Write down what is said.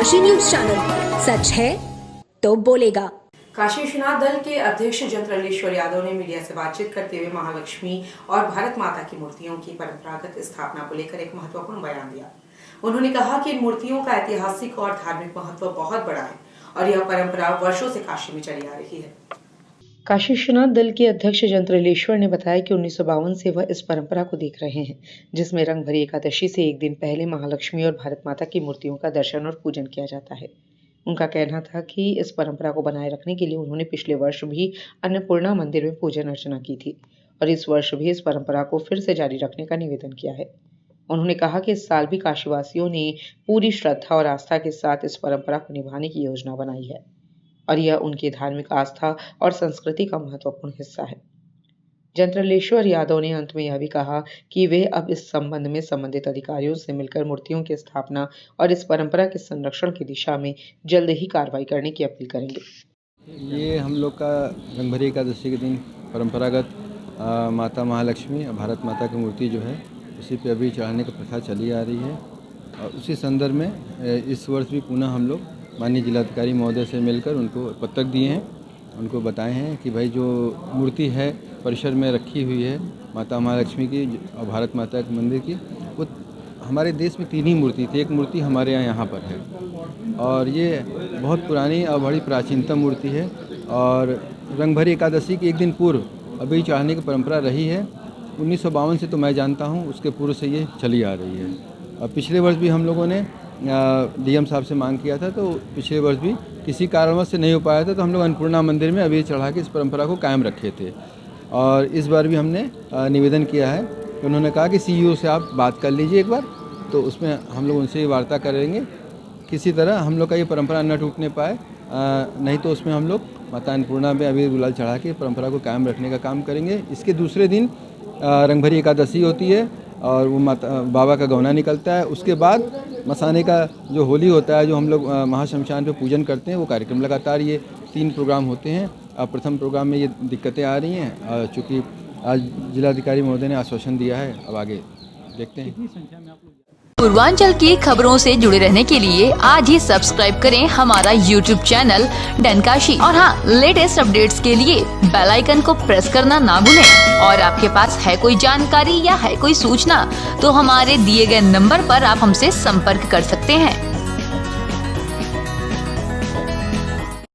Kashi news channel, सच है तो बोलेगा। काशी विश्वनाथ दल के अध्यक्ष जंत्रलेश्वर यादव ने मीडिया से बातचीत करते हुए महालक्ष्मी और भारत माता की मूर्तियों की परंपरागत स्थापना को लेकर एक महत्वपूर्ण बयान दिया। उन्होंने कहा कि इन मूर्तियों का ऐतिहासिक और धार्मिक महत्व बहुत बड़ा है और यह परंपरा वर्षों से काशी में चली आ रही है। काशी विश्वनाथ दल के अध्यक्ष जंत्रलेश्वर ने बताया कि 1952 से वह इस परंपरा को देख रहे हैं, जिसमें रंग भरी एकादशी से एक दिन पहले महालक्ष्मी और भारत माता की मूर्तियों का दर्शन और पूजन किया जाता है। उनका कहना था कि इस परंपरा को बनाए रखने के लिए उन्होंने पिछले वर्ष भी अन्नपूर्णा मंदिर में पूजन अर्चना की थी और इस वर्ष भी इस परंपरा को फिर से जारी रखने का निवेदन किया है। उन्होंने कहा कि इस साल भी काशीवासियों ने पूरी श्रद्धा और आस्था के साथ इस परंपरा को निभाने की योजना बनाई है और यह उनकी धार्मिक आस्था और संस्कृति का महत्वपूर्ण हिस्सा है। जंत्रलेश्वर यादव ने अंत में यह भी कहा कि वे अब इस संबंध में संबंधित अधिकारियों से मिलकर मूर्तियों की स्थापना और इस परंपरा के संरक्षण की दिशा में जल्द ही कार्रवाई करने की अपील करेंगे। ये हम लोग का रंगभरी एकादशी के दिन परंपरागत माता महालक्ष्मी और भारत माता की मूर्ति जो है उसी पे अभी चढ़ाने की प्रथा चली आ रही है और उसी संदर्भ में इस वर्ष भी पुनः हम लोग माननीय जिलाधिकारी महोदय से मिलकर उनको पत्रक दिए हैं, उनको बताए हैं कि भाई जो मूर्ति है परिसर में रखी हुई है माता महालक्ष्मी की और भारत माता के मंदिर की, वो हमारे देश में 3 ही मूर्ति थी। एक मूर्ति हमारे यहाँ पर है और ये बहुत पुरानी और बड़ी प्राचीनतम मूर्ति है और रंगभरी एकादशी के एक दिन पूर्व अभी चढ़ाने की परंपरा रही है। 1952 से तो मैं जानता हूँ, उसके पूर्व से ये चली आ रही है और पिछले वर्ष भी हम लोगों ने डीएम साहब से मांग किया था, तो पिछले वर्ष भी किसी कारणवश से नहीं हो पाया था, तो हम लोग अन्नपूर्णा मंदिर में अबीर चढ़ा के इस परंपरा को कायम रखे थे और इस बार भी हमने निवेदन किया है। तो उन्होंने कहा कि सीईओ से आप बात कर लीजिए एक बार, तो उसमें हम लोग उनसे वार्ता करेंगे, किसी तरह हम लोग का ये परंपरा न टूटने पाए, नहीं तो उसमें हम लोग माता अन्नपूर्णा में अबीर गुलाल चढ़ा के परंपरा को कायम रखने का काम करेंगे। इसके दूसरे दिन रंगभरी एकादशी होती है और वो माता बाबा का गौना निकलता है। उसके बाद मसाने का जो होली होता है, जो हम लोग महाशमशान पे पूजन करते हैं, वो कार्यक्रम लगातार ये 3 प्रोग्राम होते हैं। अब प्रथम प्रोग्राम में ये दिक्कतें आ रही हैं चूँकि आज जिलाधिकारी महोदय ने आश्वासन दिया है, अब आगे देखते हैं। पूर्वांचल की खबरों से जुड़े रहने के लिए आज ही सब्सक्राइब करें हमारा YouTube चैनल डनकाशी और हाँ, लेटेस्ट अपडेट्स के लिए बेल आइकन को प्रेस करना ना भूलें। और आपके पास है कोई जानकारी या है कोई सूचना तो हमारे दिए गए नंबर पर आप हमसे संपर्क कर सकते हैं।